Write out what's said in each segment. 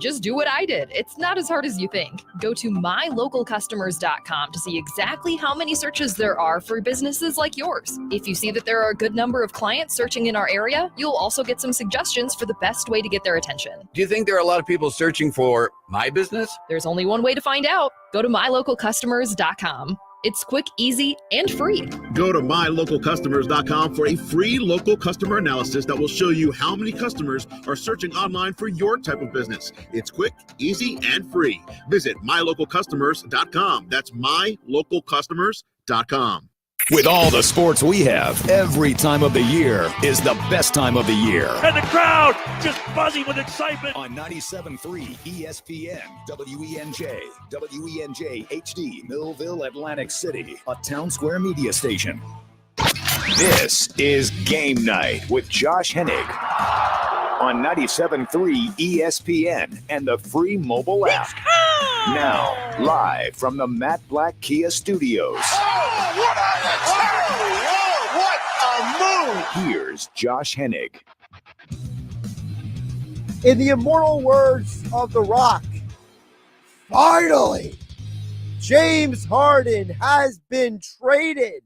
Just do what I did. It's not as hard as you think. Go to mylocalcustomers.com to see exactly how many searches there are for businesses like yours. If you see that there are a good number of clients searching in our area, you'll also get some suggestions for the best way to get their attention. Do you think there are a lot of people searching for my business? There's only one way to find out. Go to mylocalcustomers.com. It's quick, easy, and free. Go to mylocalcustomers.com for a free local customer analysis that will show you how many customers are searching online for your type of business. It's quick, easy, and free. Visit mylocalcustomers.com. That's mylocalcustomers.com. With all the sports we have, every time of the year is the best time of the year. And the crowd just buzzing with excitement. On 97.3 ESPN, WENJ, WENJ HD, Millville, Atlantic City, a Town Square media station. This is Game Night with Josh Hennig on 97.3 ESPN and the free mobile app. Now, live from the Matt Black Kia Studios. What a move! Here's Josh Hennig. In the immortal words of The Rock, finally, James Harden has been traded.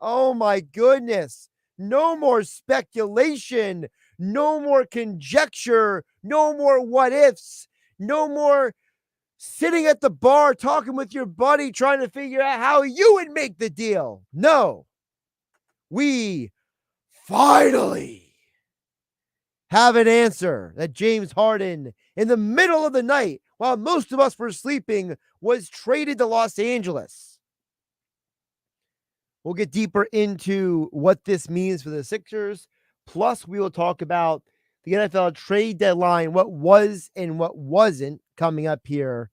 Oh my goodness. No more speculation. No more conjecture. No more what ifs. No more sitting at the bar talking with your buddy trying to figure out how you would make the deal. No. We finally have an answer that James Harden, in the middle of the night, while most of us were sleeping, was traded to Los Angeles. We'll get deeper into what this means for the Sixers. Plus, we will talk about the NFL trade deadline, what was and what wasn't, coming up here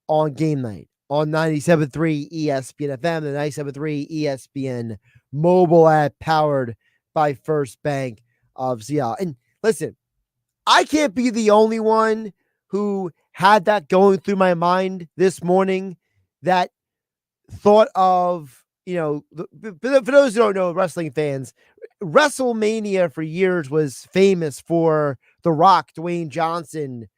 on Game Night on 97.3 ESPN FM, the 97.3 ESPN mobile app powered by First Bank of Seattle. And listen, I can't be the only one who had that going through my mind this morning, that thought of, for those who don't know, wrestling fans, WrestleMania for years was famous for The Rock, Dwayne Johnson,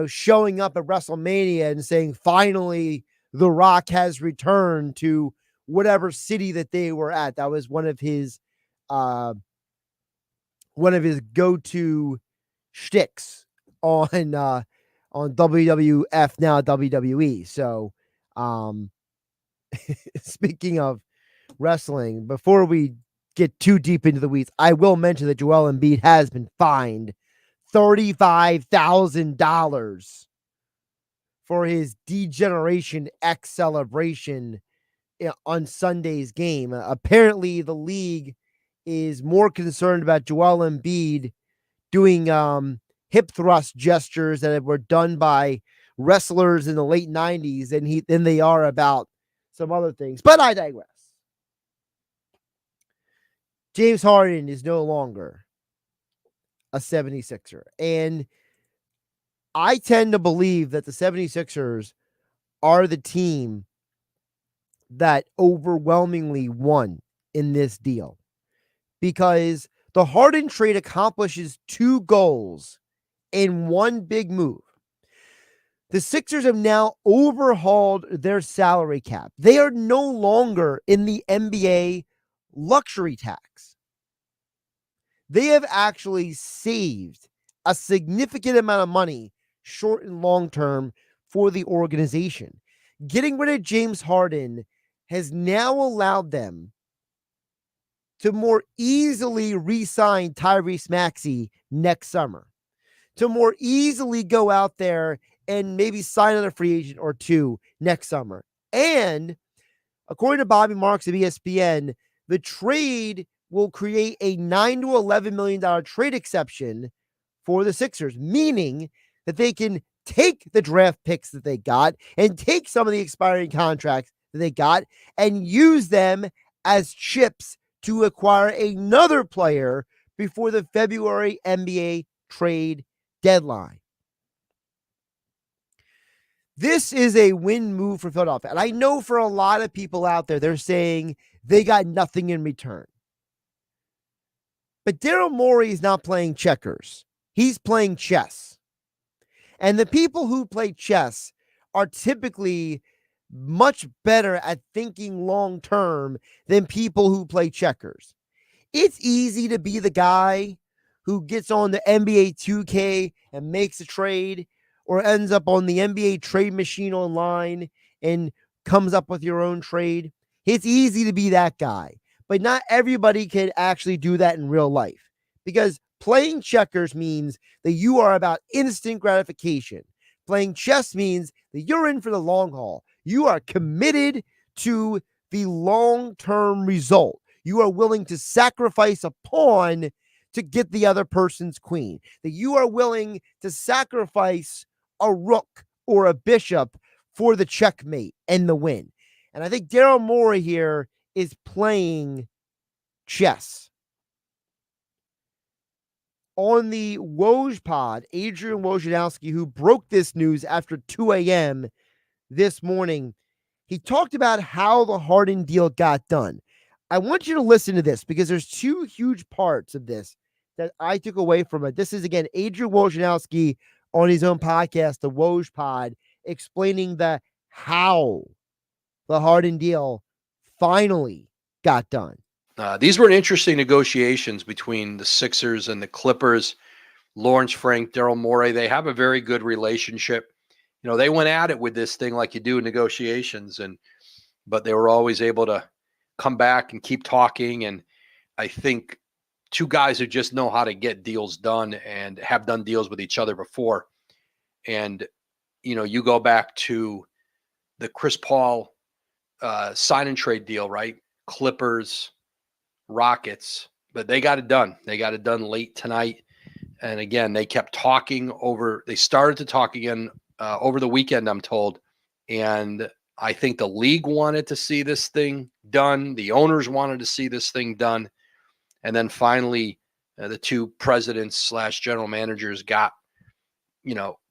showing up at WrestleMania and saying, finally, The Rock has returned to whatever city that they were at. That was one of his go-to shticks on WWF, now WWE. So, speaking of wrestling, before we get too deep into the weeds, I will mention that Joel Embiid has been fined $35,000 for his Degeneration X celebration on Sunday's game. Apparently, the league is more concerned about Joel Embiid doing hip thrust gestures that were done by wrestlers in the late 90s than they are about some other things. But I digress. James Harden is no longer a 76er. And I tend to believe that the 76ers are the team that overwhelmingly won in this deal, because the Harden trade accomplishes two goals in one big move. The Sixers have now overhauled their salary cap. They are no longer in the NBA luxury tax. They have actually saved a significant amount of money, short and long term, for the organization. Getting rid of James Harden has now allowed them to more easily re-sign Tyrese Maxey next summer, to more easily go out there and maybe sign another free agent or two next summer. And according to Bobby Marks of ESPN, the trade will create a $9 to $11 million trade exception for the Sixers, meaning that they can take the draft picks that they got and take some of the expiring contracts that they got and use them as chips to acquire another player before the February NBA trade deadline. This is a win move for Philadelphia. And I know for a lot of people out there, they're saying they got nothing in return. But Daryl Morey is not playing checkers. He's playing chess. And the people who play chess are typically much better at thinking long term than people who play checkers. It's easy to be the guy who gets on the NBA 2K and makes a trade, or ends up on the NBA trade machine online and comes up with your own trade. It's easy to be that guy, but not everybody can actually do that in real life, because playing checkers means that you are about instant gratification. Playing chess means that you're in for the long haul. You are committed to the long-term result. You are willing to sacrifice a pawn to get the other person's queen. That you are willing to sacrifice a rook or a bishop for the checkmate and the win. And I think Daryl Morey here is playing chess. On the Woj pod, Adrian Wojnarowski, who broke this news after 2 a.m. this morning, he talked about how the Harden deal got done. I want you to listen to this, because there's two huge parts of this that I took away from it. This is, again, Adrian Wojnarowski on his own podcast, the Woj pod, explaining the how the Harden deal finally got done. These were interesting negotiations between the Sixers and the Clippers. Lawrence Frank, Daryl Morey, they have a very good relationship. You know, they went at it with this thing like you do in negotiations, but they were always able to come back and keep talking. And I think two guys who just know how to get deals done and have done deals with each other before. And, you know, you go back to the Chris Paul sign and trade deal, right? Clippers, Rockets, but they got it done. They got it done late tonight. And again, they kept talking they started to talk again over the weekend, I'm told. And I think the league wanted to see this thing done. The owners wanted to see this thing done. And then finally, the two presidents / general managers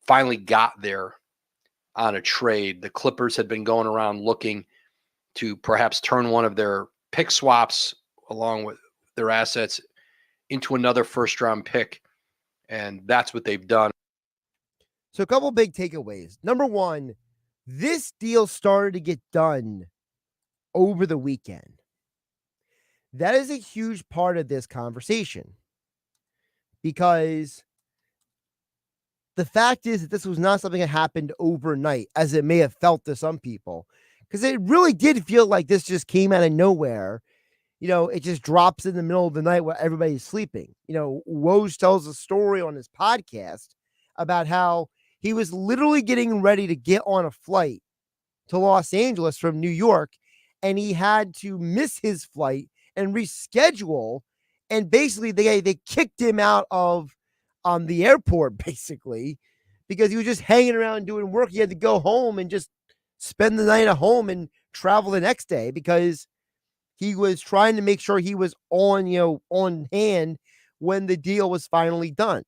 finally got there on a trade. The Clippers had been going around looking to perhaps turn one of their pick swaps along with their assets into another first-round pick, and that's what they've done. So a couple big takeaways. Number one, this deal started to get done over the weekend. That is a huge part of this conversation, because the fact is that this was not something that happened overnight, as it may have felt to some people, because it really did feel like this just came out of nowhere. You know, it just drops in the middle of the night while everybody's sleeping. You know, Woj tells a story on his podcast about how he was literally getting ready to get on a flight to Los Angeles from New York, and he had to miss his flight and reschedule. And basically, they kicked him out of the airport, basically, because he was just hanging around doing work. He had to go home and just spend the night at home and travel the next day, because he was trying to make sure he was on hand when the deal was finally done.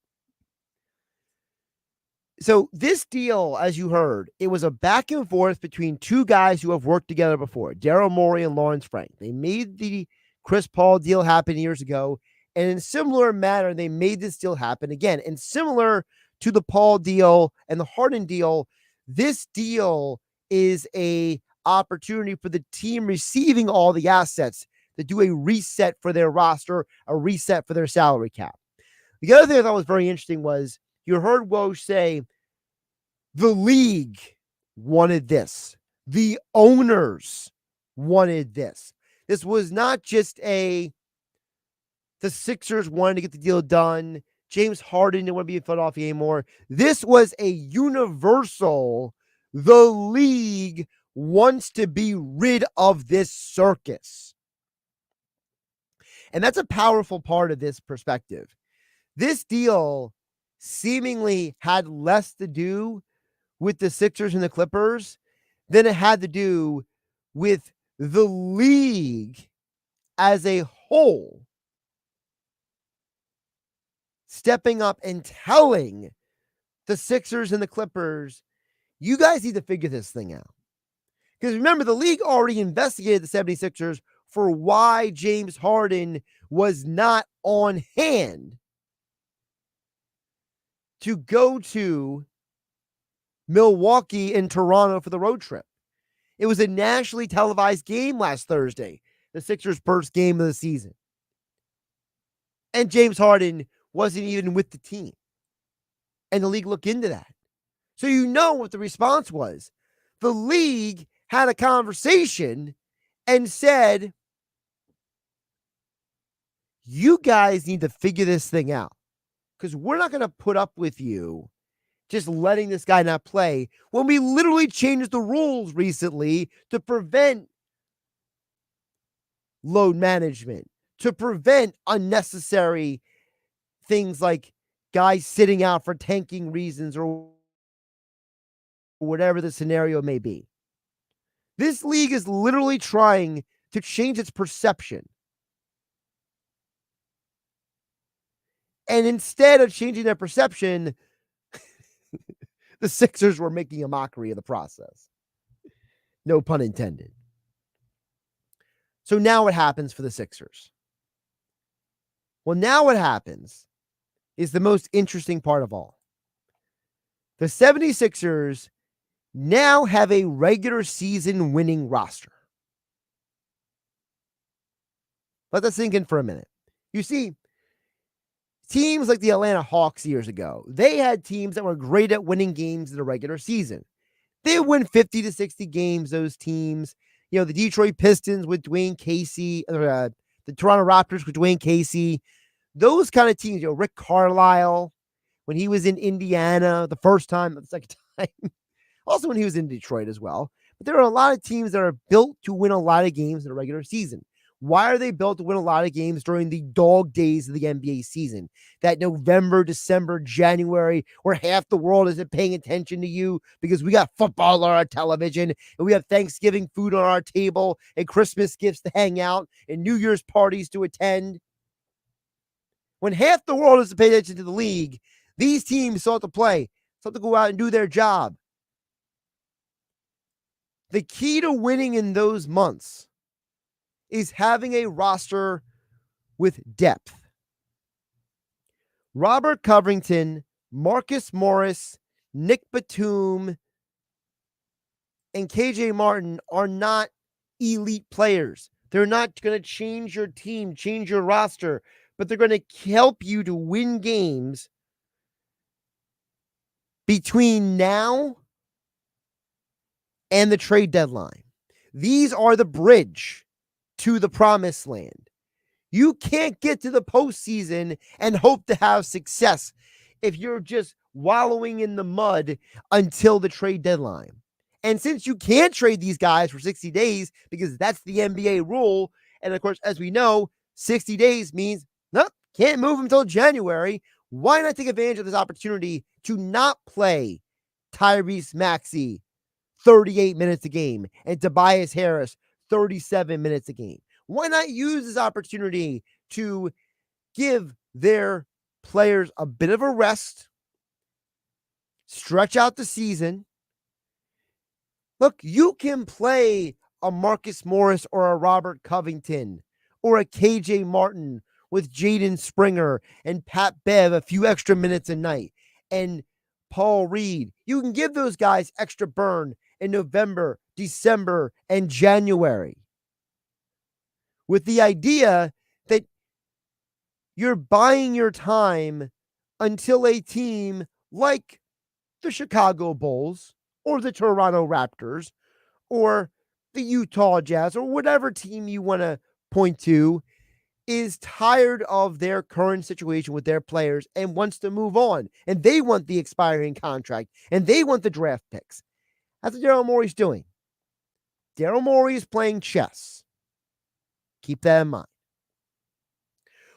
So this deal, as you heard, it was a back and forth between two guys who have worked together before, Daryl Morey and Lawrence Frank. They made the Chris Paul deal happen years ago, and in similar manner, they made this deal happen again. And similar to the Paul deal and the Harden deal, this deal is a opportunity for the team receiving all the assets to do a reset for their roster, a reset for their salary cap. The other thing I thought was very interesting was you heard Woj say the league wanted this. The owners wanted this. This was not just the Sixers wanted to get the deal done. James Harden didn't want to be in Philadelphia anymore. This was a universal, the league wants to be rid of this circus. And that's a powerful part of this perspective. This deal seemingly had less to do with the Sixers and the Clippers than it had to do with the league as a whole stepping up and telling the Sixers and the Clippers, you guys need to figure this thing out. Because remember, the league already investigated the 76ers for why James Harden was not on hand to go to Milwaukee and Toronto for the road trip. It was a nationally televised game last Thursday, the Sixers' first game of the season. And James Harden wasn't even with the team. And the league looked into that. So you know what the response was. The league had a conversation and said, you guys need to figure this thing out, because we're not going to put up with you just letting this guy not play when we literally changed the rules recently to prevent load management, to prevent unnecessary things like guys sitting out for tanking reasons or whatever the scenario may be. This league is literally trying to change its perception. And instead of changing their perception, the Sixers were making a mockery of the process. No pun intended. So now what happens for the Sixers? Well, now what happens is the most interesting part of all. The 76ers now have a regular season winning roster. Let that sink in for a minute. You see, teams like the Atlanta Hawks years ago, they had teams that were great at winning games in the regular season. They win 50 to 60 games, those teams. You know, the Detroit Pistons with Dwayne Casey, the Toronto Raptors with Dwayne Casey. Those kind of teams, Rick Carlisle, when he was in Indiana the first time, the second time. Also when he was in Detroit as well. But there are a lot of teams that are built to win a lot of games in the regular season. Why are they built to win a lot of games during the dog days of the NBA season? That November, December, January, where half the world isn't paying attention to you because we got football on our television and we have Thanksgiving food on our table and Christmas gifts to hang out and New Year's parties to attend. When half the world isn't paying attention to the league, these teams sought to play, sought to go out and do their job. The key to winning in those months is having a roster with depth. Robert Covington, Marcus Morris, Nick Batum, and KJ Martin are not elite players. They're not going to change your team, change your roster, but they're going to help you to win games between now and the trade deadline. These are the bridge to the promised land. You can't get to the postseason and hope to have success if you're just wallowing in the mud until the trade deadline. And since you can't trade these guys for 60 days, because that's the NBA rule, and of course, as we know, 60 days means, nope, can't move until January. Why not take advantage of this opportunity to not play Tyrese Maxey 38 minutes a game and Tobias Harris 37 minutes a game? Why not use this opportunity to give their players a bit of a rest, stretch out the season? Look, you can play a Marcus Morris or a Robert Covington or a KJ Martin with Jaden Springer and Pat Bev a few extra minutes a night and Paul Reed. You can give those guys extra burn in November, December, and January, with the idea that you're buying your time until a team like the Chicago Bulls or the Toronto Raptors or the Utah Jazz or whatever team you want to point to is tired of their current situation with their players and wants to move on. And they want the expiring contract and they want the draft picks. That's what Daryl Morey's doing. Daryl Morey is playing chess. Keep that in mind.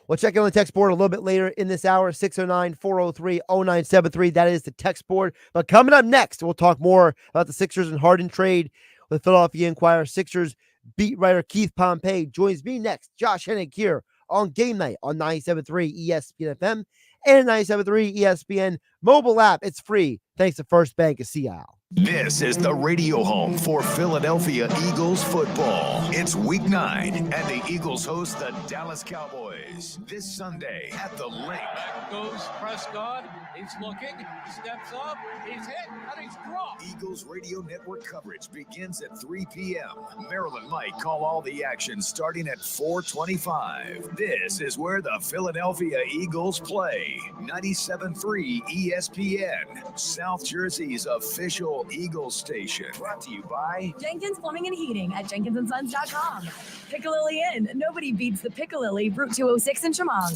We'll check in on the text board a little bit later in this hour, 609-403-0973. That is the text board. But coming up next, we'll talk more about the Sixers and Harden trade with Philadelphia Inquirer. Sixers beat writer Keith Pompey joins me next. Josh Hennig here on Game Night on 97.3 ESPN FM and 97.3 ESPN mobile app. It's free thanks to First Bank of Sea Isle. This is the radio home for Philadelphia Eagles football. It's Week 9, and the Eagles host the Dallas Cowboys this Sunday at the Lake. Back goes Prescott. He's looking, steps up, he's hit, and he's dropped. Eagles Radio Network coverage begins at 3 p.m. Maryland Mike call all the action starting at 4:25. This is where the Philadelphia Eagles play. 97.3 ESPN, South Jersey's official Eagles station. Brought to you by Jenkins Plumbing and Heating at jenkinsandsons.com. Piccalilli Inn. Nobody beats the Piccalilli, Route 206 in Chemung.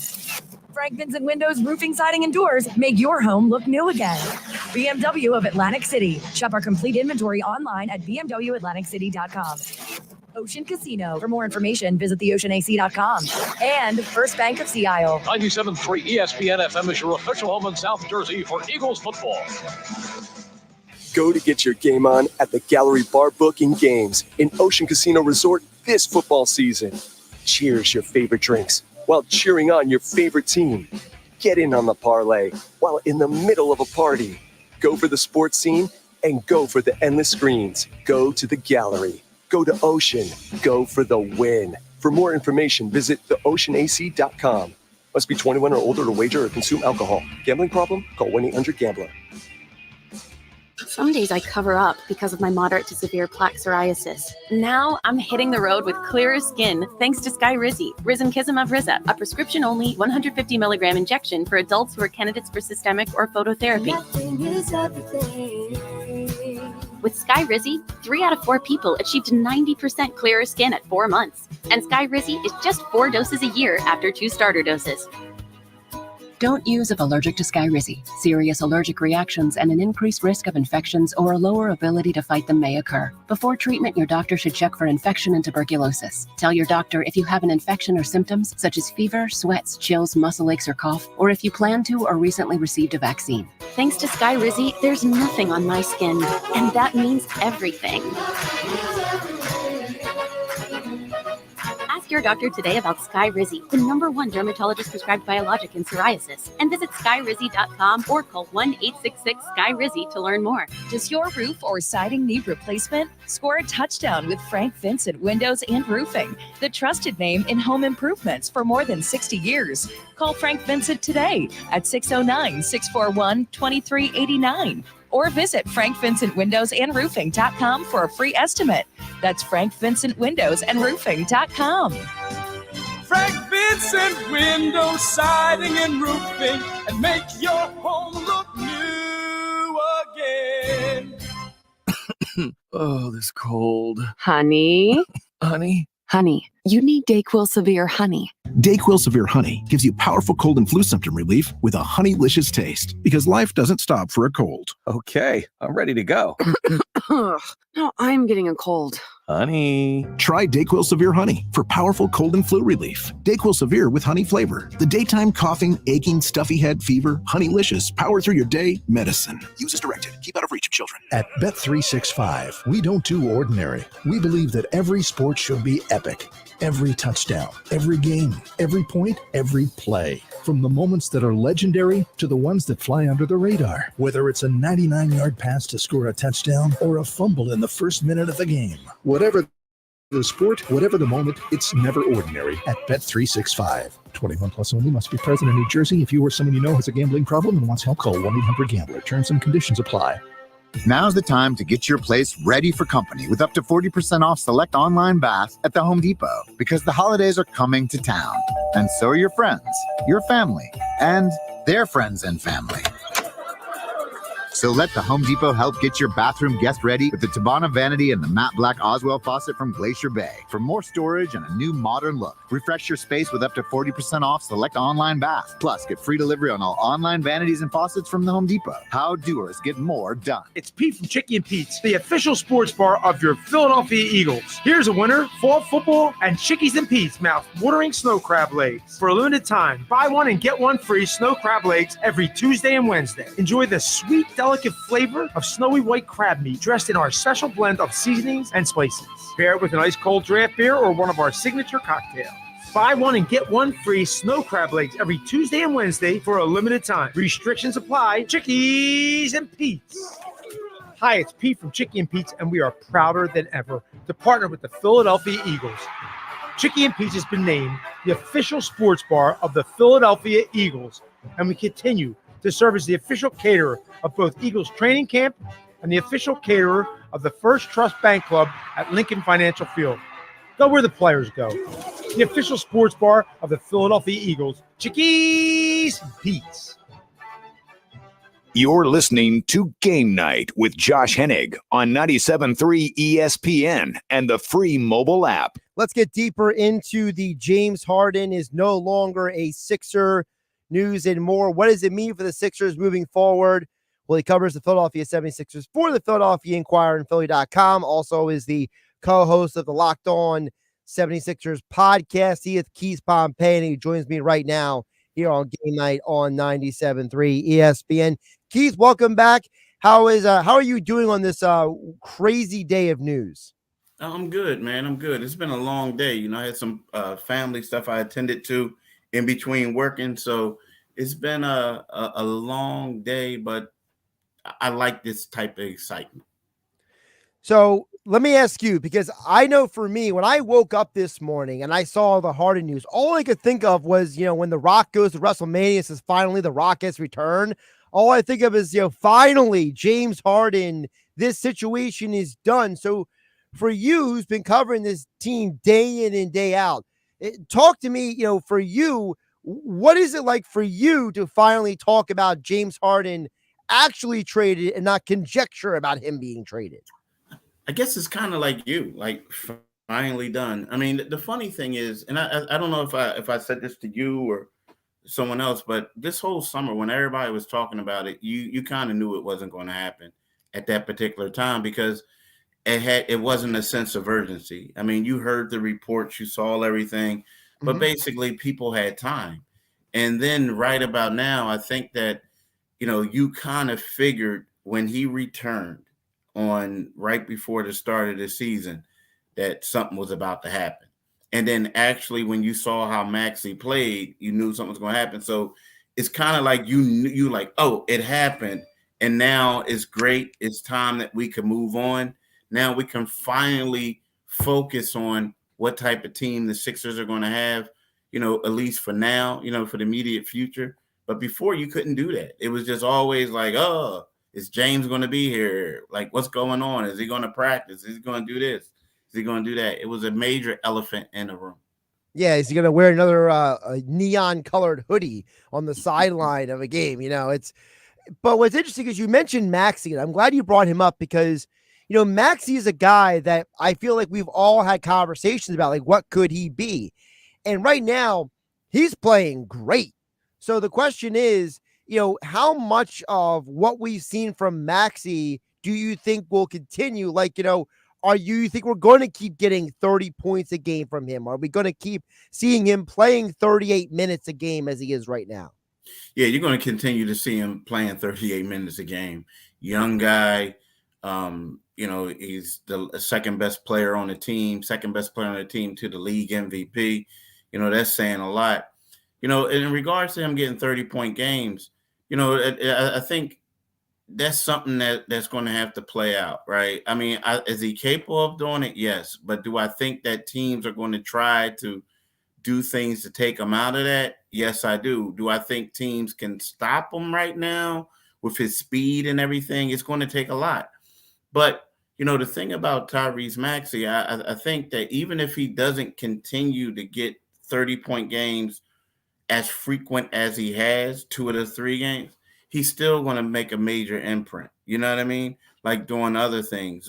Frank Vincent Windows, Roofing, Siding, and Doors make your home look new again. BMW of Atlantic City. Shop our complete inventory online at bmwatlanticcity.com. Ocean Casino. For more information, visit theoceanac.com. And First Bank of Sea Isle. 97.3 ESPN FM is your official home in South Jersey for Eagles football. Go to get your game on at the Gallery Bar Booking Games in Ocean Casino Resort this football season. Cheers your favorite drinks while cheering on your favorite team. Get in on the parlay while in the middle of a party. Go for the sports scene and go for the endless screens. Go to the Gallery. Go to Ocean. Go for the win. For more information, visit theoceanac.com. Must be 21 or older to wager or consume alcohol. Gambling problem? Call 1-800-GAMBLER. Some days I cover up because of my moderate to severe plaque psoriasis. Now I'm hitting the road with clearer skin thanks to Skyrizi, Risankizumab Riza, a prescription-only 150 milligram injection for adults who are candidates for systemic or phototherapy. With Skyrizi, 3 out of 4 people achieved 90% clearer skin at 4 months. And Skyrizi is just 4 doses a year after 2 starter doses. Don't use if allergic to Skyrizi. Serious allergic reactions and an increased risk of infections or a lower ability to fight them may occur. Before treatment, your doctor should check for infection and tuberculosis. Tell your doctor if you have an infection or symptoms such as fever, sweats, chills, muscle aches, or cough, or if you plan to or recently received a vaccine. Thanks to Skyrizi, there's nothing on my skin, and that means everything. Ask your doctor today about Skyrizi, the #1 dermatologist prescribed biologic in psoriasis, and visit skyrizi.com or call 1-866-SKY-RIZZI to learn more. Does your roof or siding need replacement? Score a touchdown with Frank Vincent Windows and Roofing, the trusted name in home improvements for more than 60 years. Call Frank Vincent today at 609-641-2389. Or visit frankvincentwindowsandroofing.com for a free estimate. That's frankvincentwindowsandroofing.com. Frank Vincent Windows, Siding, and Roofing, and make your home look new again. Oh, this cold. Honey? Honey? Honey, you need DayQuil Severe Honey. DayQuil Severe Honey gives you powerful cold and flu symptom relief with a honeylicious taste, because life doesn't stop for a cold. Okay, I'm ready to go. Now I'm getting a cold. Honey. Try DayQuil Severe Honey for powerful cold and flu relief. DayQuil Severe with honey flavor. The daytime coughing, aching, stuffy head, fever, honeylicious, power through your day medicine. Use as directed. Keep out of reach of children. At Bet365, we don't do ordinary. We believe that every sport should be epic. Every touchdown, every game, every point, every play. From the moments that are legendary to the ones that fly under the radar. Whether it's a 99-yard pass to score a touchdown or a fumble in the first minute of the game. Whatever the sport, whatever the moment, it's never ordinary at Bet365. 21 plus only. Must be present in New Jersey. If you or someone you know has a gambling problem and wants help, call 1-800-GAMBLER. Terms and conditions apply. Now's the time to get your place ready for company with up to 40% off select online baths at the Home Depot, because the holidays are coming to town. And so are your friends, your family, and their friends and family. So let the Home Depot help get your bathroom guest ready with the Tabana Vanity and the matte black Oswell faucet from Glacier Bay. For more storage and a new modern look, refresh your space with up to 40% off select online baths. Plus, get free delivery on all online vanities and faucets from the Home Depot. How doers get more done. It's Pete from Chicky and Pete's, the official sports bar of your Philadelphia Eagles. Here's a winner, fall football, and Chickies and Pete's mouth-watering snow crab legs. For a limited time, buy one and get one free snow crab legs every Tuesday and Wednesday. Enjoy the sweet, delicate flavor of snowy white crab meat dressed in our special blend of seasonings and spices. Pair it with an ice cold draft beer or one of our signature cocktails. Buy one and get one free snow crab legs every Tuesday and Wednesday for a limited time. Restrictions apply. Chickies and Pete's. Hi, it's Pete from Chicky and Pete's, and we are prouder than ever to partner with the Philadelphia Eagles. Chicky and Pete's has been named the official sports bar of the Philadelphia Eagles, and we continue to serve as the official caterer of both Eagles training camp and the official caterer of the First Trust Bank Club at Lincoln Financial Field. Go where the players go. The official sports bar of the Philadelphia Eagles, Chickies and Pete's. You're listening to Game Night with Josh Hennig on 97.3 ESPN and the free mobile app. Let's get deeper into the James Harden is no longer a Sixer news and more. What does it mean for the Sixers moving forward? Well, he covers the Philadelphia 76ers for the Philadelphia Inquirer and Philly.com. Also is the co-host of the Locked On 76ers podcast. He is Keith Pompey, and he joins me right now here on Game Night on 97.3 ESPN. Keith, welcome back. How are you doing on this crazy day of news? I'm good, man. I'm good. It's been a long day. You know, I had some family stuff I attended to in between working, so it's been a long day, but I like this type of excitement. So let me ask you, because I know for me, when I woke up this morning and I saw the Harden news, all I could think of was, when The Rock goes to WrestleMania, says finally The Rock has returned. All I think of is, finally James Harden, this situation is done. So for you, who's been covering this team day in and day out, talk to me, for you, what is it like for you to finally talk about James Harden actually traded and not conjecture about him being traded? I guess it's kind of like you, like finally done. I mean, the funny thing is, and I don't know if I said this to you or someone else, but this whole summer when everybody was talking about it, you kind of knew it wasn't going to happen at that particular time because it wasn't a sense of urgency. I mean, you heard the reports, you saw everything, but basically people had time. And then right about now, I think that, you kind of figured when he returned on right before the start of the season that something was about to happen. And then actually when you saw how Maxey played, you knew something was going to happen. So it's kind of like you like, oh, it happened. And now it's great. It's time that we can move on. Now we can finally focus on what type of team the Sixers are going to have, at least for now, for the immediate future. But before you couldn't do that. It was just always like, oh, is James going to be here? Like, what's going on? Is he going to practice? Is he going to do this? Is he going to do that? It was a major elephant in the room. Yeah, is he going to wear another neon-colored hoodie on the sideline of a game? But what's interesting is you mentioned Maxey, and I'm glad you brought him up because, Maxey is a guy that I feel like we've all had conversations about, like, what could he be? And right now, he's playing great. So the question is, how much of what we've seen from Maxey do you think will continue? Like, you think we're going to keep getting 30 points a game from him? Are we going to keep seeing him playing 38 minutes a game as he is right now? Yeah, you're going to continue to see him playing 38 minutes a game. Young guy, he's the second best player on the team to the league MVP. That's saying a lot. In regards to him getting 30-point games, I think that's something that's going to have to play out, right? I mean, is he capable of doing it? Yes. But do I think that teams are going to try to do things to take him out of that? Yes, I do. Do I think teams can stop him right now with his speed and everything? It's going to take a lot. But, the thing about Tyrese Maxey, I think that even if he doesn't continue to get 30-point games as frequent as he has 2 of the 3 games, he's still going to make a major imprint. You know what I mean? Like doing other things.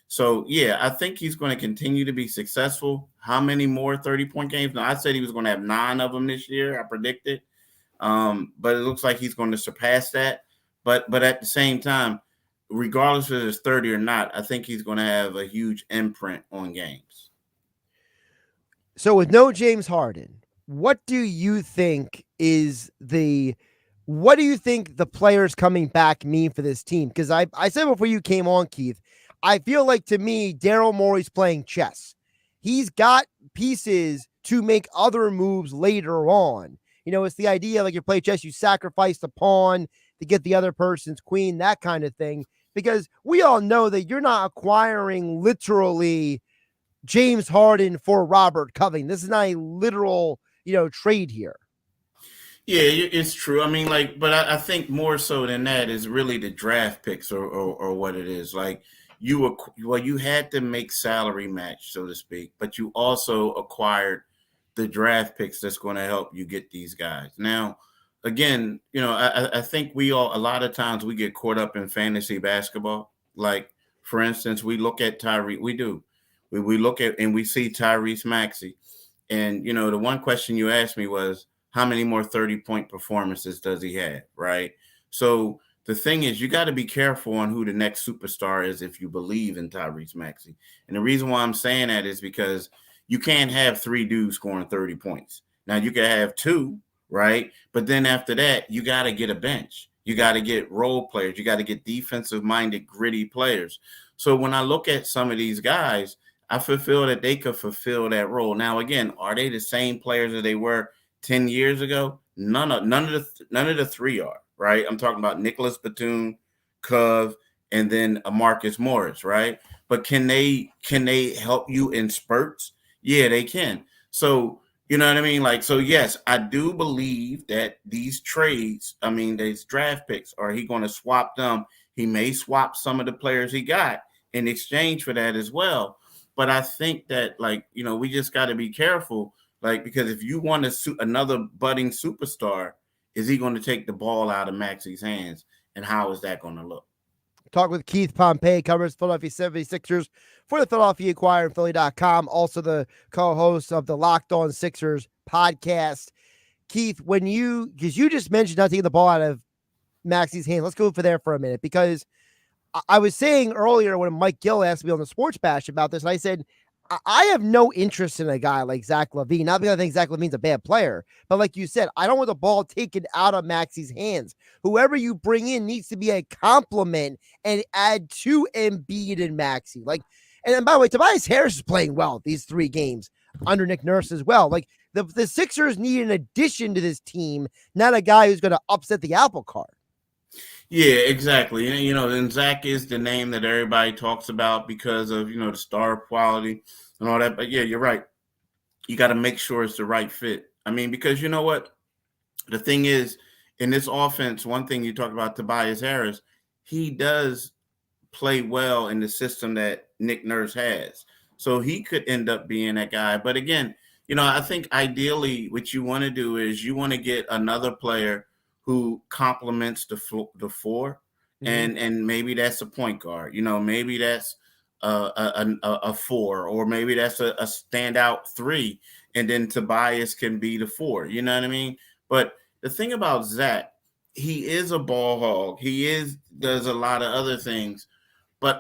So, yeah, I think he's going to continue to be successful. How many more 30-point games? Now, I said he was going to have 9 of them this year. I predicted. But it looks like he's going to surpass that. But at the same time, regardless if it's 30 or not, I think he's going to have a huge imprint on games. So with no James Harden, what do you think the players coming back mean for this team? Because I said before you came on, Keith, I feel like to me, Daryl Morey's playing chess. He's got pieces to make other moves later on. It's the idea like you play chess, you sacrifice the pawn to get the other person's queen, that kind of thing. because we all know that you're not acquiring literally James Harden for Robert Covington. This is not a literal, trade here. Yeah, it's true. I mean, but I think more so than that is really the draft picks or what it is. Like you had to make salary match, so to speak, but you also acquired the draft picks that's going to help you get these guys. Now, again, I think a lot of times we get caught up in fantasy basketball. Like, for instance, we look at Tyrese. We do. We look at and we see Tyrese Maxey. And, the one question you asked me was, how many more 30-point performances does he have, right? So the thing is, you got to be careful on who the next superstar is if you believe in Tyrese Maxey. And the reason why I'm saying that is because you can't have 3 dudes scoring 30 points. Now, you can have 2, right? But then after that, you got to get a bench. You got to get role players. You got to get defensive-minded, gritty players. So when I look at some of these guys, I feel that they could fulfill that role. Now, again, are they the same players that they were 10 years ago? None of the 3 are, right? I'm talking about Nicholas Batum, Cove, and then Marcus Morris, right? But can they help you in spurts? Yeah, they can. So, you know what I mean? So yes, I do believe that these trades, these draft picks, are he going to swap them? He may swap some of the players he got in exchange for that as well. But I think that, we just got to be careful. Because if you want another budding superstar, is he going to take the ball out of Maxey's hands? And how is that going to look? Talk with Keith Pompey, covers Philadelphia 76ers for the Philadelphia Inquirer and Philly.com. Also the co-host of the Locked On Sixers podcast. Keith, because you just mentioned not taking the ball out of Maxey's hands, let's go for there for a minute, because I was saying earlier when Mike Gill asked me on the Sports Bash about this, and I said, I have no interest in a guy like Zach LaVine. Not because I think Zach LaVine's a bad player, but like you said, I don't want the ball taken out of Maxey's hands. Whoever you bring in needs to be a compliment and add to Embiid and Maxey. And by the way, Tobias Harris is playing well these 3 games under Nick Nurse as well. The Sixers need an addition to this team, not a guy who's going to upset the apple cart. Yeah, exactly. And Zach is the name that everybody talks about because of, the star quality and all that. But yeah, you're right. You got to make sure it's the right fit. Because you know what? The thing is, in this offense, one thing you talk about Tobias Harris, he does play well in the system that Nick Nurse has. So he could end up being that guy. But again, I think ideally what you want to do is you want to get another player who complements the 4, mm-hmm. and maybe that's a point guard. Maybe that's a 4, or maybe that's a standout 3, and then Tobias can be the 4. You know what I mean? But the thing about Zach, he is a ball hog. Does a lot of other things, but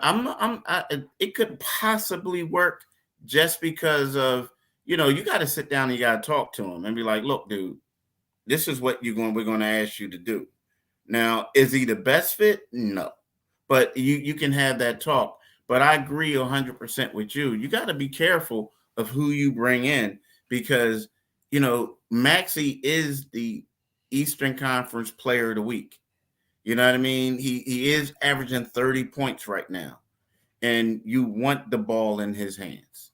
it could possibly work just because of you got to sit down and you got to talk to him and be like, look, dude. This is what we're going to ask you to do. Now, is he the best fit? No. But you can have that talk. But I agree 100% with you. You got to be careful of who you bring in because, Maxey is the Eastern Conference Player of the Week. You know what I mean? He is averaging 30 points right now. And you want the ball in his hands.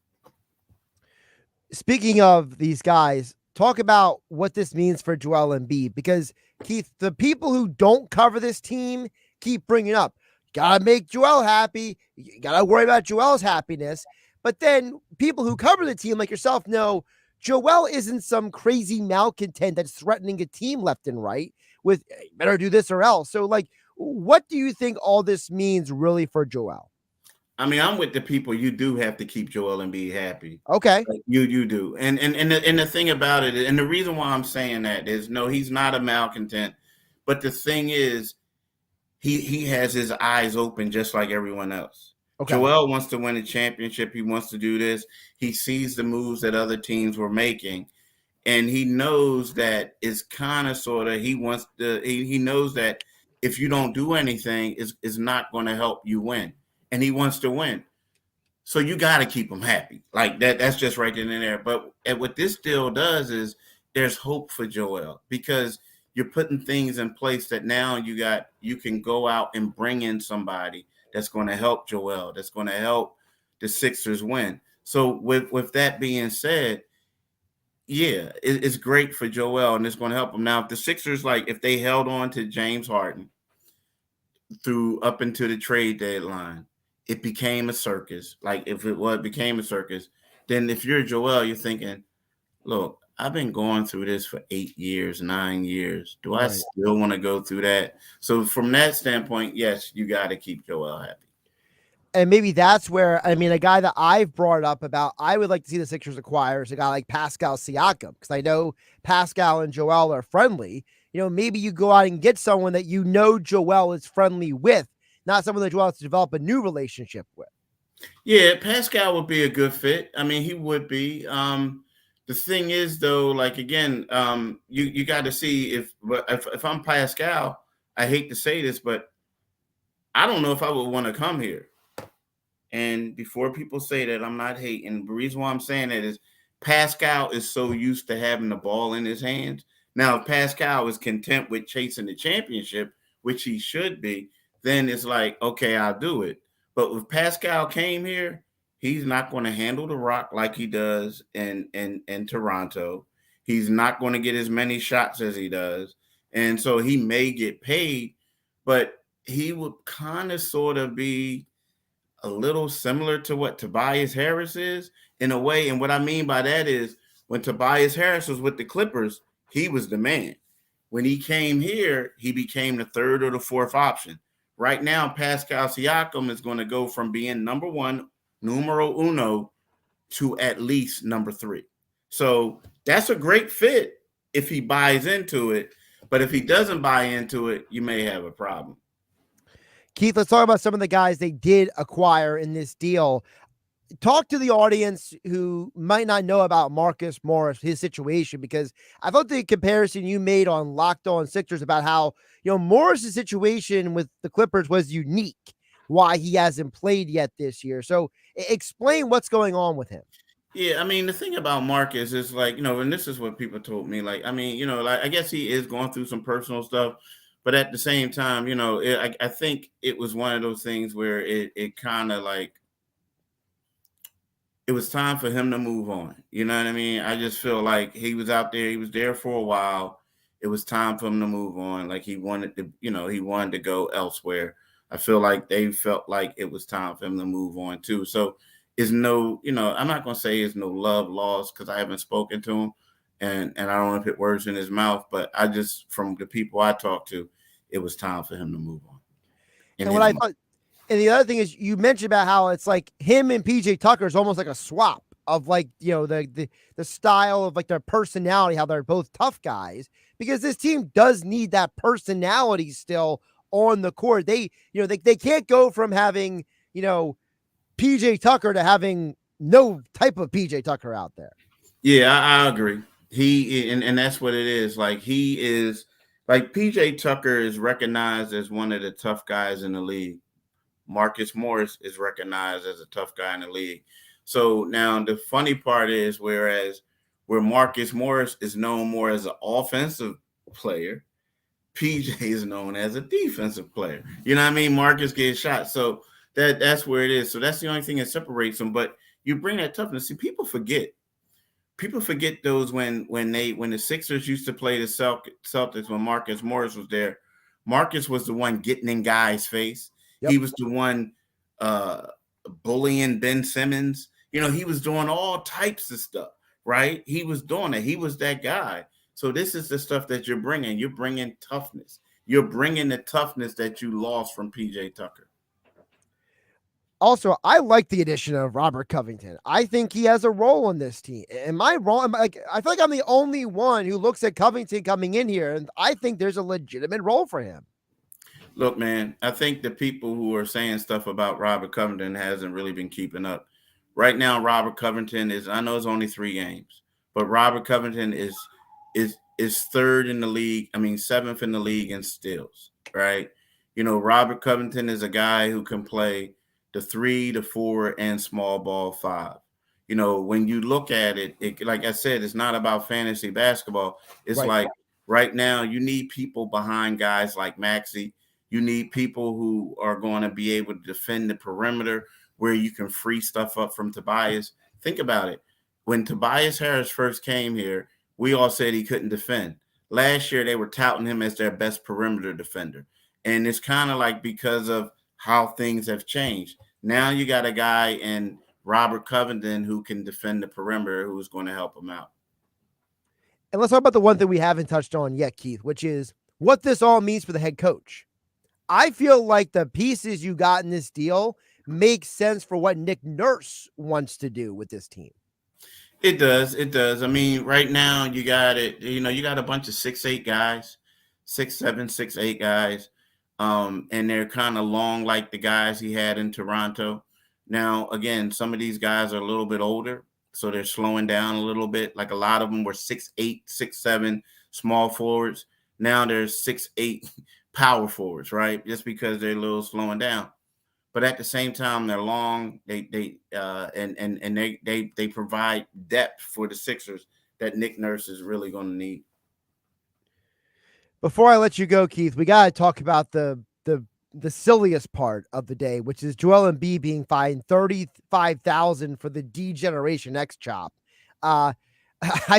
Speaking of these guys, talk about what this means for Joel Embiid, because Keith, the people who don't cover this team keep bringing up, gotta make Joel happy. You gotta worry about Joel's happiness. But then people who cover the team like yourself know Joel isn't some crazy malcontent that's threatening a team left and right with better do this or else. So what do you think all this means really for Joel? I'm with the people. You do have to keep Joel Embiid happy. Okay. You do. And the thing about it, and the reason why I'm saying that is, no, he's not a malcontent. But the thing is, he has his eyes open just like everyone else. Okay. Joel wants to win a championship. He wants to do this. He sees the moves that other teams were making. And he knows that it's kind of sort of, he knows that if you don't do anything, it's not going to help you win. And he wants to win. So you got to keep him happy. That's just right then and there. But what this deal does is there's hope for Joel because you're putting things in place that now you can go out and bring in somebody that's going to help Joel, that's going to help the Sixers win. So with that being said, yeah, it's great for Joel and it's going to help him. Now, if the Sixers, like if they held on to James Harden through up into the trade deadline, it became a circus. Like if it became a circus, then if you're Joel, you're thinking, look, I've been going through this for 8 years, 9 years. Do I still want to go through that? So from that standpoint, yes, you got to keep Joel happy. And maybe that's where, I mean, a guy that I've brought up about, I would like to see the Sixers acquire is a guy like Pascal Siakam, because I know Pascal and Joel are friendly. You know, maybe you go out and get someone that you know Joel is friendly with, not someone that Joel has to develop a new relationship with. Yeah, Pascal would be a good fit. I mean, he would be. The thing is, though, like again, you got to see if I'm Pascal. I hate to say this, but I don't know if I would want to come here. And before people say that, I'm not hating. The reason why I'm saying that is Pascal is so used to having the ball in his hands. Now, if Pascal is content with chasing the championship, which he should be, then it's like, okay, I'll do it. But if Pascal came here, he's not going to handle the rock like he does in Toronto. He's not going to get as many shots as he does. And so he may get paid, but he would kind of sort of be a little similar to what Tobias Harris is in a way. And what I mean by that is when Tobias Harris was with the Clippers, he was the man. When he came here, he became the third or the fourth option. Right now, Pascal Siakam is going to go from being number one, numero uno, to at least number 3. So that's a great fit if he buys into it. But if he doesn't buy into it, you may have a problem. Keith, let's talk about some of the guys they did acquire in this deal. Talk to the audience who might not know about Marcus Morris, his situation, because I thought the comparison you made on Locked On Sixers about how, you know, Morris's situation with the Clippers was unique, why he hasn't played yet this year. So explain what's going on with him. Yeah, I mean, the thing about Marcus is like, you know, and this is what people told me, like, I mean, you know, like, I guess he is going through some personal stuff, but at the same time, you know, I think it was one of those things where it kind of like, it was time for him to move on. You know what I mean? I just feel like he was out there. He was there for a while. It was time for him to move on. Like he wanted to, you know, he wanted to go elsewhere. I feel like they felt like it was time for him to move on too. So it's no, you know, I'm not going to say it's no love lost because I haven't spoken to him and I don't want to put words in his mouth, but I just, from the people I talked to, it was time for him to move on. And what I thought, and the other thing is you mentioned about how it's like him and PJ Tucker is almost like a swap of like, you know, the style of like their personality, how they're both tough guys, because this team does need that personality still on the court. They, you know, they can't go from having, you know, PJ Tucker to having no type of PJ Tucker out there. Yeah, I agree. And that's what it is. Like he is like PJ Tucker is recognized as one of the tough guys in the league. Marcus Morris is recognized as a tough guy in the league. So now the funny part is where Marcus Morris is known more as an offensive player, PJ is known as a defensive player. You know what I mean? Marcus gets shot. So that's where it is. So that's the only thing that separates them. But you bring that toughness. See, people forget those when the Sixers used to play the Celtics when Marcus Morris was there. Marcus was the one getting in guys' face. Yep. He was the one bullying Ben Simmons. You know, he was doing all types of stuff, right? He was doing it. He was that guy. So this is the stuff that you're bringing. You're bringing toughness. You're bringing the toughness that you lost from PJ Tucker. Also, I like the addition of Robert Covington. I think he has a role on this team. Am I wrong? I feel like I'm the only one who looks at Covington coming in here, and I think there's a legitimate role for him. Look, man, I think the people who are saying stuff about Robert Covington hasn't really been keeping up. Right now, Robert Covington is, I know it's only 3 games, but Robert Covington is third in the league. I mean, 7th in the league in steals, right? You know, Robert Covington is a guy who can play the 3, the 4, and small ball 5. You know, when you look at it, like I said, it's not about fantasy basketball. It's right. Like right now you need people behind guys like Maxey. You need people who are going to be able to defend the perimeter where you can free stuff up from Tobias. Think about it. When Tobias Harris first came here, we all said he couldn't defend. Last year, they were touting him as their best perimeter defender. And it's kind of like because of how things have changed. Now you got a guy in Robert Covington who can defend the perimeter, who's going to help him out. And let's talk about the one thing we haven't touched on yet, Keith, which is what this all means for the head coach. I feel like the pieces you got in this deal make sense for what Nick Nurse wants to do with this team. It does. It does. I mean, right now you got it. You got a bunch of 6'8" guys, 6'7", 6'8" guys. And they're kind of long like the guys he had in Toronto. Now, again, some of these guys are a little bit older, so they're slowing down a little bit. Like a lot of them were 6'8", 6'7" small forwards. Now they're 6'8" power forwards, right? Just because they're a little slowing down. But at the same time, they're long. They provide depth for the Sixers that Nick Nurse is really going to need. Before I let you go, Keith, we got to talk about the silliest part of the day, which is Joel Embiid being fined $35,000 for the D-Generation X chop. I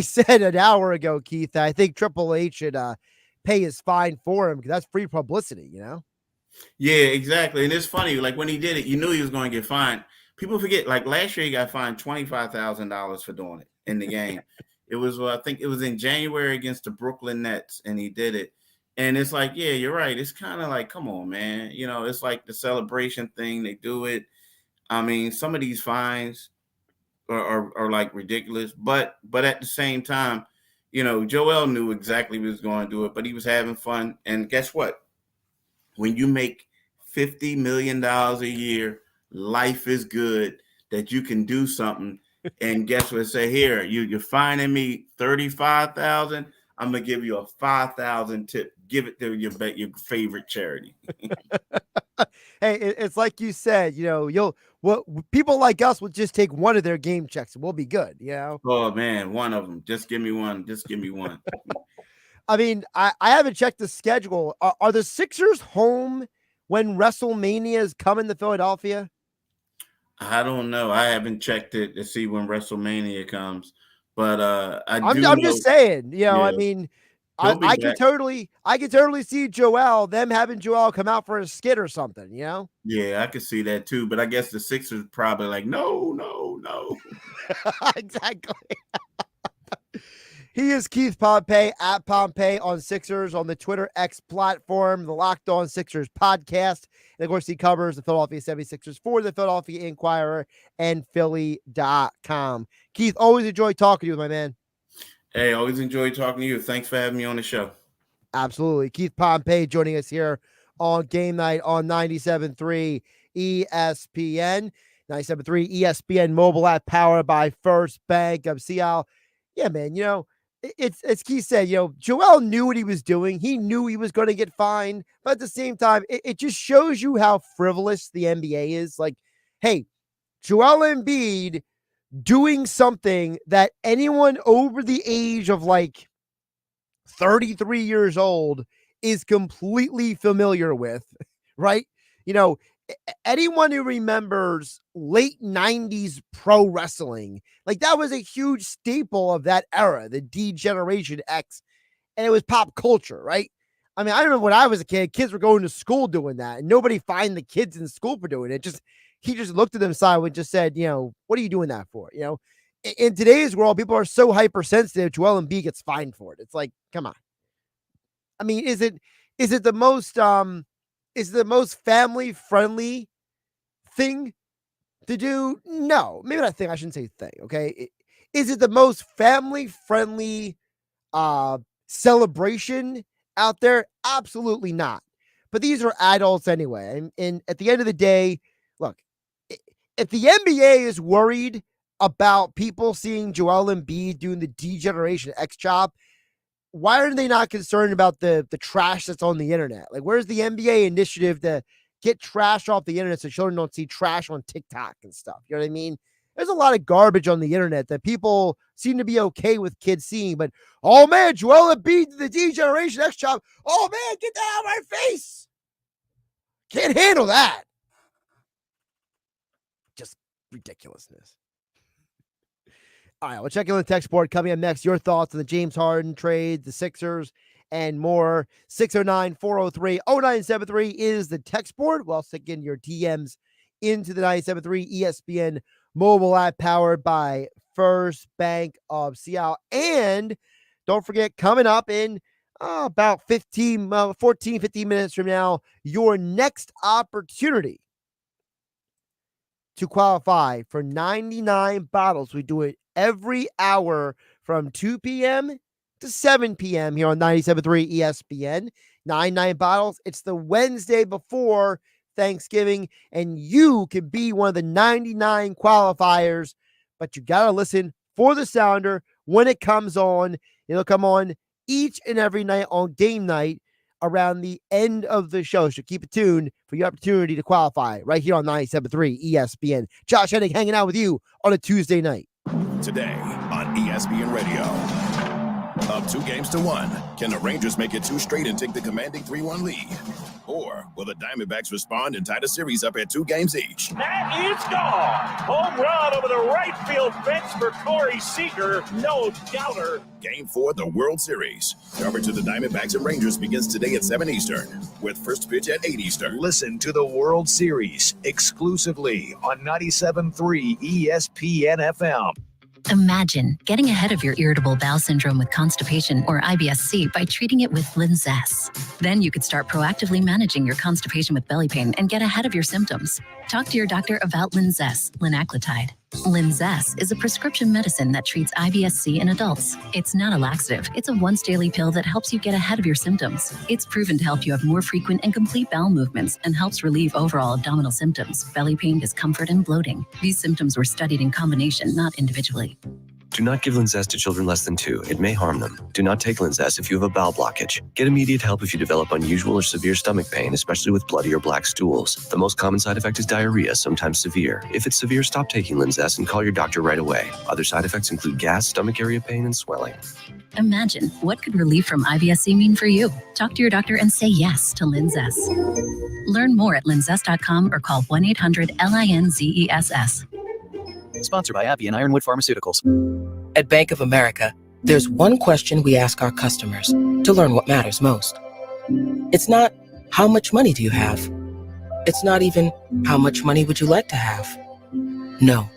said an hour ago, Keith, that I think Triple H should pay his fine for him because that's free publicity, you know? Yeah, exactly. And it's funny, like when he did it, you knew he was going to get fined. People forget, like last year he got fined $25,000 for doing it in the game. It was, I think it was in January against the Brooklyn Nets, and he did it. And it's like, yeah, you're right. It's kind of like, come on, man. It's like the celebration thing. They do it. I mean, some of these fines are like ridiculous, but at the same time, Joel knew exactly he was going to do it, but he was having fun. And guess what? When you make $50 million a year, life is good that you can do something. And guess what? Say here, you're fining me $35,000. I'm gonna give you a $5,000 tip. Give it to your favorite charity. Hey, it's like you said. People like us will just take one of their game checks and we'll be good. Oh man, one of them. Just give me one. Just give me one. I mean, I haven't checked the schedule. Are the Sixers home when WrestleMania is coming to Philadelphia? I don't know. I haven't checked it to see when WrestleMania comes, but I'm just saying. I mean, I can totally see them having Joel come out for a skit or something. Yeah, I could see that too. But I guess the Sixers probably like no. Exactly. He is Keith Pompey at Pompey on Sixers on the Twitter X platform, the Locked On Sixers podcast. And of course, he covers the Philadelphia 76ers for the Philadelphia Inquirer and Philly.com. Keith, always enjoy talking to you, my man. Hey, always enjoy talking to you. Thanks for having me on the show. Absolutely. Keith Pompey joining us here on Game Night on 97.3 ESPN. 97.3 ESPN mobile app powered by First Bank of Seattle. Yeah, man, it's Keith said, Joel knew what he was doing. He knew he was going to get fined. But at the same time, it just shows you how frivolous the NBA is. Like, hey, Joel Embiid doing something that anyone over the age of like 33 years old is completely familiar with, right? Anyone who remembers late 90s pro wrestling, like that was a huge staple of that era, the D-Generation X, and it was pop culture, right? I mean, I remember when I was a kid, kids were going to school doing that, and nobody fined the kids in school for doing it. He just looked at them sideways and just said, what are you doing that for? In today's world, people are so hypersensitive. Joel Embiid gets fined for it. It's like, come on. I mean, is it the most family friendly thing to do? No, maybe not thing. I shouldn't say thing. Okay. Is it the most family friendly celebration out there? Absolutely not. But these are adults anyway. And at the end of the day, look, if the NBA is worried about people seeing Joel Embiid doing the D-Generation X job, why are they not concerned about the trash that's on the internet? Like, where's the NBA initiative to get trash off the internet so children don't see trash on TikTok and stuff? You know what I mean? There's a lot of garbage on the internet that people seem to be okay with kids seeing, but oh man, Joel Embiid, the D-Generation X job. Oh man, get that out of my face. Can't handle that. Just ridiculousness. All right, we'll check in on the text board. Coming up next, your thoughts on the James Harden trade, the Sixers, and more. 609-403-0973 is the text board. We'll stick in your DMs into the 97.3 ESPN mobile app powered by First Bank of Seattle. And don't forget, coming up in about 15 minutes from now, your next opportunity to qualify for 99 bottles. We do it every hour from 2 p.m. to 7 p.m. here on 97.3 ESPN. 99 bottles. It's the Wednesday before Thanksgiving, and you can be one of the 99 qualifiers, but you got to listen for the sounder when it comes on. It'll come on each and every night on game night around the end of the show. So keep it tuned for your opportunity to qualify right here on 97.3 ESPN. Josh Hennig hanging out with you on a Tuesday night. Today on ESPN Radio. Up 2-1. Can the Rangers make it 2 straight and take the commanding 3-1 lead? Or will the Diamondbacks respond and tie the series up at 2 games each? That is gone. Home run over the right field fence for Corey Seager. No doubter. Game 4 of the World Series. Coverage of the Diamondbacks and Rangers begins today at 7 Eastern, with first pitch at 8 Eastern. Listen to the World Series exclusively on 97.3 ESPN FM. Imagine getting ahead of your irritable bowel syndrome with constipation or IBS-C by treating it with Linzess. Then you could start proactively managing your constipation with belly pain and get ahead of your symptoms. Talk to your doctor about Linzess, linaclotide. Linzess is a prescription medicine that treats IBS-C in adults. It's not a laxative. It's a once-daily pill that helps you get ahead of your symptoms. It's proven to help you have more frequent and complete bowel movements and helps relieve overall abdominal symptoms, belly pain, discomfort, and bloating. These symptoms were studied in combination, not individually. Do not give Linzess to children less than 2. It may harm them. Do not take Linzess if you have a bowel blockage. Get immediate help if you develop unusual or severe stomach pain, especially with bloody or black stools. The most common side effect is diarrhea, sometimes severe. If it's severe, stop taking Linzess and call your doctor right away. Other side effects include gas, stomach area pain, and swelling. Imagine, what could relief from IBS-C mean for you? Talk to your doctor and say yes to Linzess. Learn more at linzess.com or call 1-800-LINZESS. Sponsored by AbbVie and Ironwood Pharmaceuticals. At Bank of America, there's one question we ask our customers to learn what matters most. It's not, how much money do you have? It's not even, how much money would you like to have? No,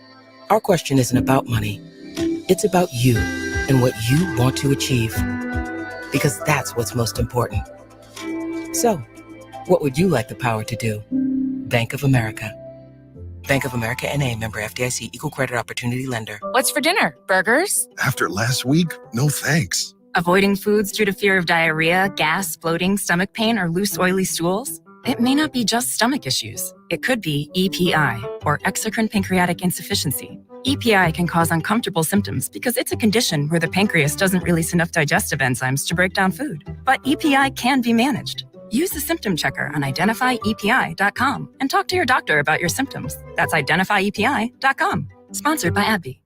our question isn't about money. It's about you and what you want to achieve. Because that's what's most important. So, what would you like the power to do? Bank of America. Bank of America N.A. member FDIC, equal credit opportunity lender. What's for dinner? Burgers? After last week, no thanks. Avoiding foods due to fear of diarrhea, gas, bloating, stomach pain, or loose, oily stools? It may not be just stomach issues. It could be EPI, or exocrine pancreatic insufficiency. EPI can cause uncomfortable symptoms because it's a condition where the pancreas doesn't release enough digestive enzymes to break down food. But EPI can be managed. Use the symptom checker on identifyepi.com and talk to your doctor about your symptoms. That's identifyepi.com. Sponsored by AbbVie.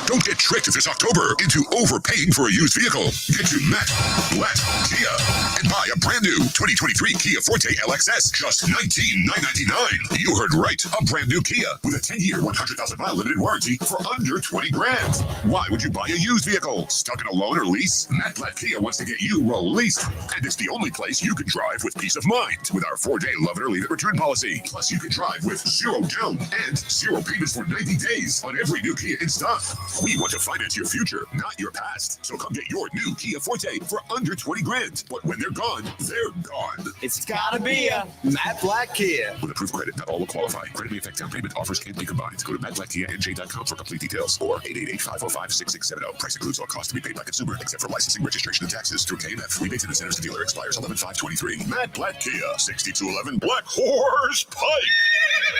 Don't get tricked this October into overpaying for a used vehicle. Get to Matt Blatt Kia and buy a brand new 2023 Kia Forte LXS, just $19,999. You heard right, a brand new Kia with a 10-year, 100,000-mile limited warranty for under $20,000. Why would you buy a used vehicle? Stuck in a loan or lease? Matt Blatt Kia wants to get you released, and it's the only place you can drive with peace of mind with our 4-day love it or leave it return policy. Plus, you can drive with 0 down and 0 payments for 90 days on every new Kia in stock. We want to finance your future, not your past. So come get your new Kia Forte for under $20,000. But when they're gone, they're gone. It's gotta be a Matt Blatt Kia. With approved credit, not all will qualify. Credit may affect down payment. Offers can't be combined. Go to mattblackkianj.com for complete details or 888-505-6670. Price includes all costs to be paid by consumer, except for licensing, registration, and taxes through KMF. Rebates and incentives to dealer expires 11/5/23. Matt Blatt Kia, 6211 Black Horse Pike,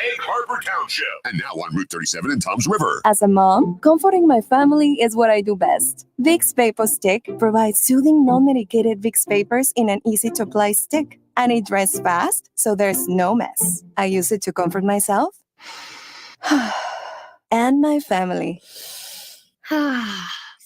Egg Harbor Township, and now on Route 37 in Toms River. As a mom, comforting my family is what I do best. Vicks Vapor Stick provides soothing, non-medicated Vicks Vapors in an easy-to-apply stick, and it dries fast, so there's no mess. I use it to comfort myself and my family.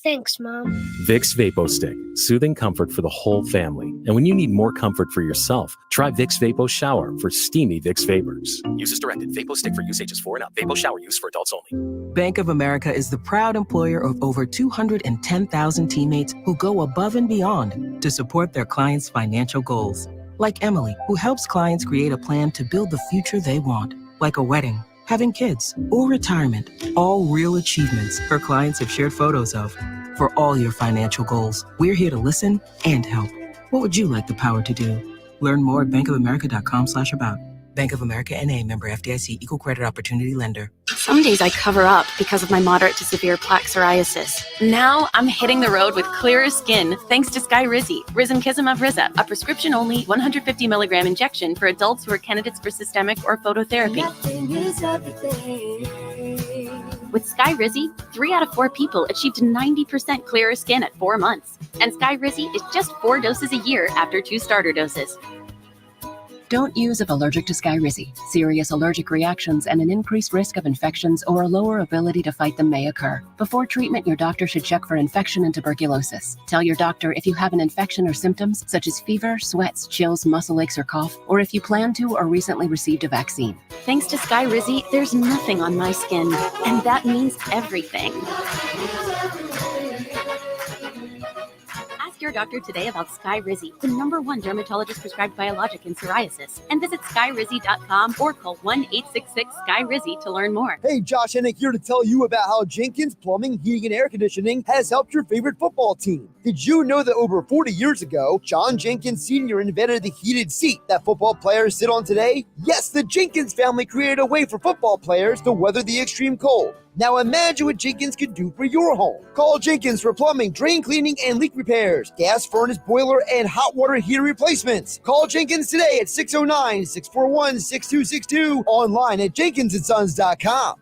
Thanks, Mom. Vicks VapoStick, soothing comfort for the whole family. And when you need more comfort for yourself, try Vicks Vapo Shower for steamy Vicks vapors. Use as directed. VapoStick for use ages 4 and up. Vapo Shower use for adults only. Bank of America is the proud employer of over 210,000 teammates who go above and beyond to support their clients' financial goals. Like Emily, who helps clients create a plan to build the future they want, like a wedding, having kids, or retirement. All real achievements her clients have shared photos of. For all your financial goals, we're here to listen and help. What would you like the power to do? Learn more at bankofamerica.com/about. Bank of America NA, member FDIC, equal credit opportunity lender. Some days I cover up because of my moderate to severe plaque psoriasis. Now I'm hitting the road with clearer skin thanks to Skyrizi, Risankizumab Riza, a prescription-only 150 milligram injection for adults who are candidates for systemic or phototherapy. With Skyrizi, 3 out of 4 people achieved 90% clearer skin at 4 months. And Skyrizi is just 4 doses a year after 2 starter doses. Don't use if allergic to Skyrizi. Serious allergic reactions and an increased risk of infections or a lower ability to fight them may occur. Before treatment, your doctor should check for infection and tuberculosis. Tell your doctor if you have an infection or symptoms such as fever, sweats, chills, muscle aches, or cough, or if you plan to or recently received a vaccine. Thanks to Skyrizi, there's nothing on my skin, and that means everything. Ask your doctor today about Skyrizi, the #1 dermatologist prescribed biologic in psoriasis, and visit skyrizi.com or call 1-866-SKY-RIZZI to learn more. Hey, Josh Hennig here to tell you about how Jenkins Plumbing, Heating, and Air Conditioning has helped your favorite football team. Did you know that over 40 years ago, John Jenkins Sr. invented the heated seat that football players sit on today? Yes, the Jenkins family created a way for football players to weather the extreme cold. Now imagine what Jenkins could do for your home. Call Jenkins for plumbing, drain cleaning, and leak repairs, gas furnace, boiler, and hot water heater replacements. Call Jenkins today at 609-641-6262, online at jenkinsandsons.com.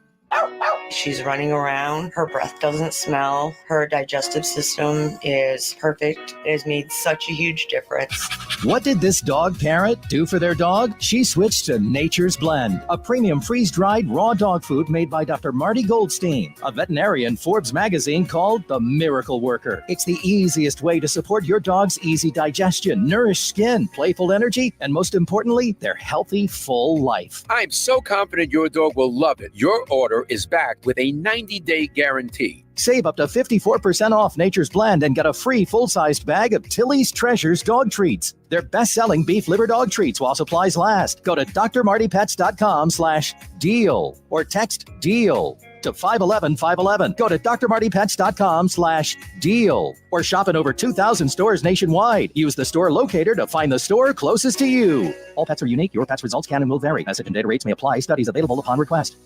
She's running around. Her breath doesn't smell. Her digestive system is perfect. It has made such a huge difference. What did this dog parent do for their dog? She switched to Nature's Blend, a premium freeze-dried raw dog food made by Dr. Marty Goldstein, a veterinarian Forbes magazine called the Miracle Worker. It's the easiest way to support your dog's easy digestion, nourished skin, playful energy, and most importantly, their healthy, full life. I'm so confident your dog will love it. Your order is backed with a 90-day guarantee. Save up to 54% off Nature's Blend and get a free full-sized bag of Tilly's Treasures dog treats. They're best-selling beef liver dog treats while supplies last. Go to drmartypets.com/deal or text DEAL to 511-511. Go to drmartypets.com/deal or shop in over 2,000 stores nationwide. Use the store locator to find the store closest to you. All pets are unique. Your pet's results can and will vary. Message and data rates may apply. Studies available upon request.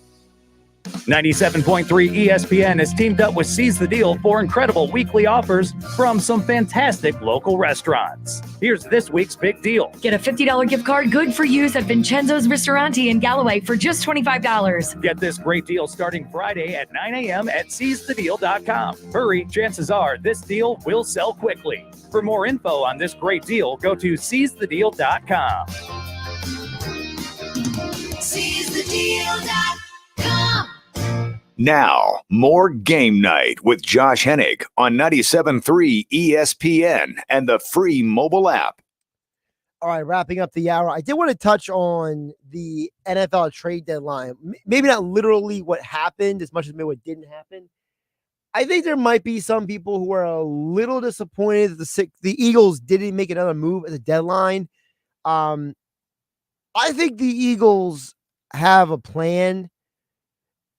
97.3 ESPN has teamed up with Seize the Deal for incredible weekly offers from some fantastic local restaurants. Here's this week's big deal. Get a $50 gift card good for use at Vincenzo's Ristorante in Galloway for just $25. Get this great deal starting Friday at 9 a.m. at seizethedeal.com. Hurry, chances are this deal will sell quickly. For more info on this great deal, go to seizethedeal.com. Seizethedeal.com. Now, more Game Night with Josh Hennig on 97.3 ESPN and the free mobile app. All right, wrapping up the hour. I did want to touch on the NFL trade deadline. Maybe not literally what happened as much as maybe what didn't happen. I think there might be some people who are a little disappointed that the Eagles didn't make another move at the deadline. I think the Eagles have a plan.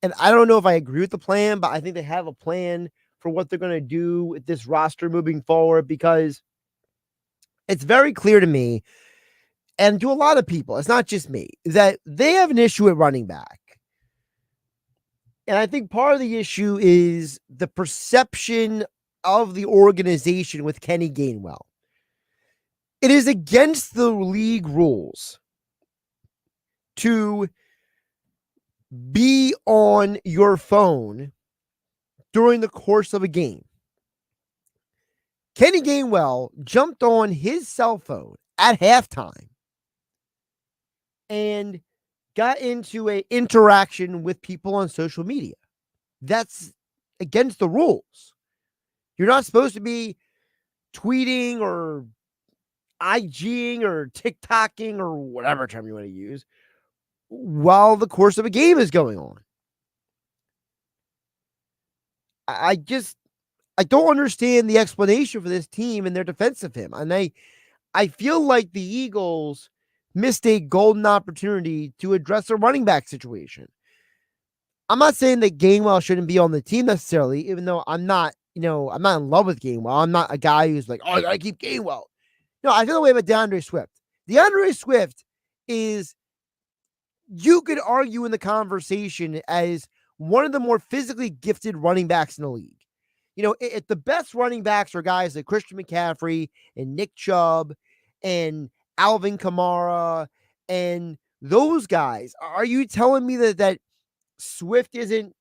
And I don't know if I agree with the plan, but I think they have a plan for what they're going to do with this roster moving forward, because it's very clear to me and to a lot of people, it's not just me, that they have an issue at running back. And I think part of the issue is the perception of the organization with Kenny Gainwell. It is against the league rules to be on your phone during the course of a game. Kenny Gainwell jumped on his cell phone at halftime and got into an interaction with people on social media. That's against the rules. You're not supposed to be tweeting or IGing or TikToking or whatever term you want to use while the course of a game is going on. I don't understand the explanation for this team and their defense of him. And I feel like the Eagles missed a golden opportunity to address their running back situation. I'm not saying that Gainwell shouldn't be on the team necessarily, even though I'm not in love with Gainwell. I'm not a guy who's like, oh, I gotta keep Gainwell. No, I feel the way about DeAndre Swift. DeAndre Swift is, you could argue in the conversation as one of the more physically gifted running backs in the league. If the best running backs are guys like Christian McCaffrey and Nick Chubb and Alvin Kamara and those guys, are you telling me that Swift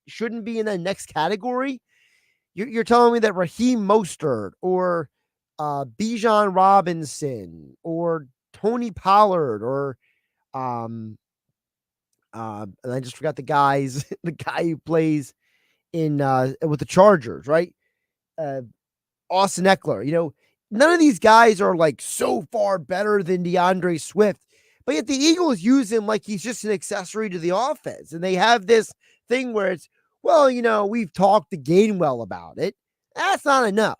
shouldn't be in the next category? You're telling me that Raheem Mostert or Bijan Robinson or Tony Pollard or and I just forgot the guy who plays in with the Chargers, right? Austin Eckler. None of these guys are like so far better than DeAndre Swift, but yet the Eagles use him like he's just an accessory to the offense. And they have this thing where it's, well, we've talked to Gainwell about it. That's not enough.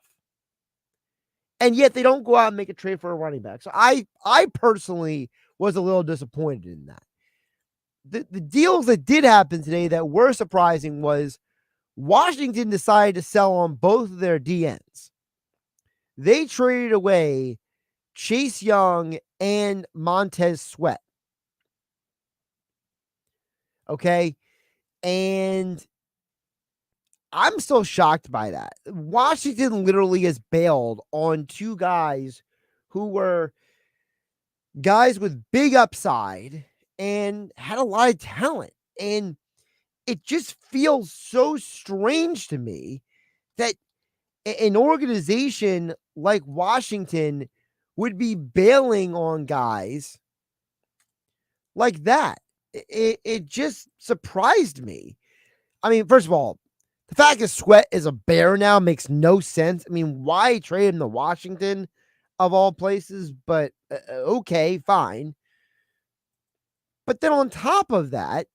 And yet they don't go out and make a trade for a running back. So I personally was a little disappointed in that. The deals that did happen today that were surprising was Washington decided to sell on both of their DNs. They traded away Chase Young and Montez Sweat. Okay. And I'm still shocked by that. Washington literally has bailed on two guys who were guys with big upside and had a lot of talent. And it just feels so strange to me that an organization like Washington would be bailing on guys like that. It just surprised me. I mean, first of all, the fact that Sweat is a Bear now makes no sense. I mean, why trade him to Washington of all places? But okay, fine. But then on top of that,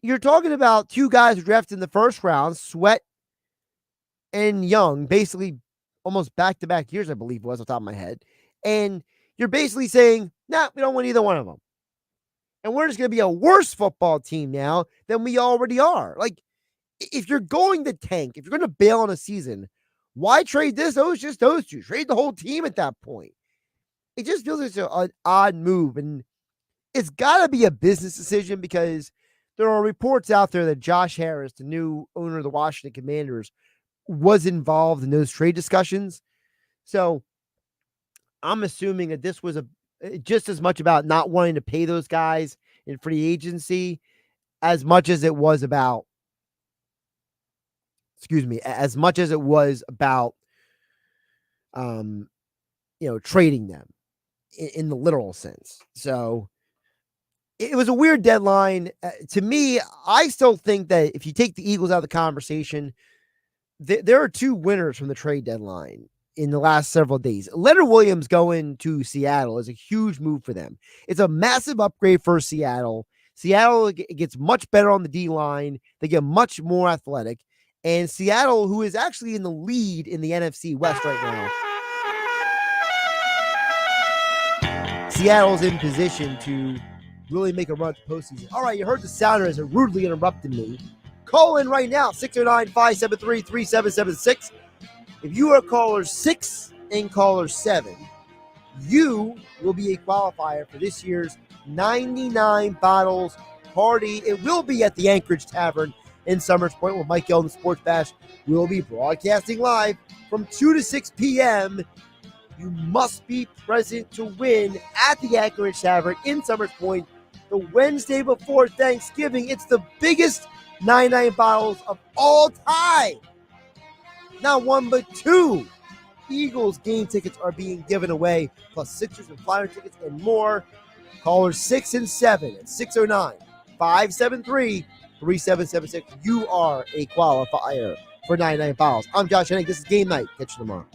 you're talking about two guys who drafted in the first round, Sweat and Young, basically almost back-to-back years, I believe it was off the top of my head. And you're basically saying, nah, we don't want either one of them. And we're just going to be a worse football team now than we already are. Like, if you're going to tank, if you're going to bail on a season, why trade those two? Trade the whole team at that point. It just feels like an odd move. And it's got to be a business decision because there are reports out there that Josh Harris, the new owner of the Washington Commanders, was involved in those trade discussions. So I'm assuming that this was just as much about not wanting to pay those guys in free agency as much as it was about trading them in the literal sense. So it was a weird deadline. To me, I still think that if you take the Eagles out of the conversation, there are two winners from the trade deadline in the last several days. Leonard Williams going to Seattle is a huge move for them. It's a massive upgrade for Seattle. Seattle gets much better on the D-line. They get much more athletic. And Seattle, who is actually in the lead in the NFC West right now, Seattle's in position to really make a run at the postseason. All right, you heard the sounder as it rudely interrupted me. Call in right now, 609-573-3776. If you are caller 6 and caller 7, you will be a qualifier for this year's 99 bottles party. It will be at the Anchorage Tavern in Summers Point, where Mike Gill and the Sports Bash will be broadcasting live from 2 to 6 p.m. You must be present to win at the Anchorage Tavern in Summers Point the Wednesday before Thanksgiving. It's the biggest 99 bottles of all time. Not one, but two Eagles game tickets are being given away, plus Sixers and Flyer tickets and more. Callers 6 and 7 at 609-573-3776. You are a qualifier for 99 Files. I'm Josh Hennig. This is Game Night. Catch you tomorrow.